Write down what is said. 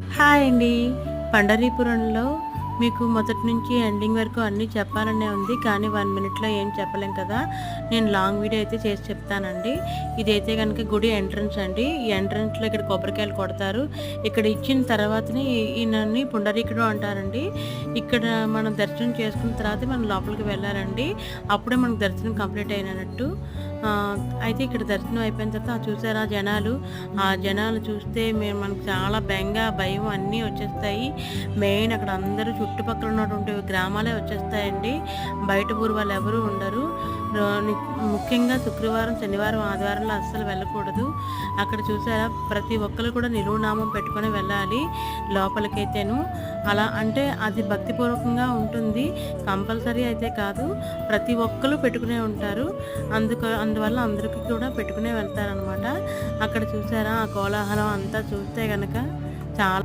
Hi అండి. పండరీపురంలో మీకు మొదటి నుంచి ఎండింగ్ వరకు అన్నీ చెప్పాలనే ఉంది. కానీ 1 మినిట్‌లో ఏం చెప్పలేం కదా! నేను లాంగ్ వీడియో అయితే చేసి చెప్తానండి. ఇదైతే గనుక గుడి ఎంట్రన్స్ అండి. ఈ ఎంట్రన్స్‌లో ఇక్కడ కొబ్బరికాయలు కొడతారు. ఇక్కడ ఇచ్చిన తర్వాతనే ఈయనని పుండరీకుడు అంటారండి. ఇక్కడ మనం దర్శనం చేసుకున్న తర్వాతే మనం లోపలికి వెళ్ళాలండి. అప్పుడే మనకు దర్శనం కంప్లీట్ అయినట్టు. అయితే ఇక్కడ దర్శనం అయిపోయిన తర్వాత చూసారా జనాలు, ఆ జనాలు చూస్తే మనకు చాలా బెంగ, భయం అన్నీ వచ్చేస్తాయి. మెయిన్ అక్కడ అందరూ చుట్టుపక్కల ఉన్నటువంటి గ్రామాలే వచ్చేస్తాయండి. బయట ఊరు వాళ్ళు ఎవరు ఉండరు. ముఖ్యంగా శుక్రవారం, శనివారం, ఆదివారంలో అస్సలు వెళ్ళకూడదు. అక్కడ చూసారా ప్రతి ఒక్కరు కూడా నిలువునామం పెట్టుకొని వెళ్ళాలి లోపలికైతేను. అలా అంటే అది భక్తిపూర్వకంగా ఉంటుంది. కంపల్సరీ అయితే కాదు, ప్రతి ఒక్కరు పెట్టుకునే ఉంటారు. అందువల్ల అందరికీ కూడా పెట్టుకునే వెళ్తారనమాట. అక్కడ చూసారా ఆ కోలాహలం అంతా చూస్తే గనక చాలా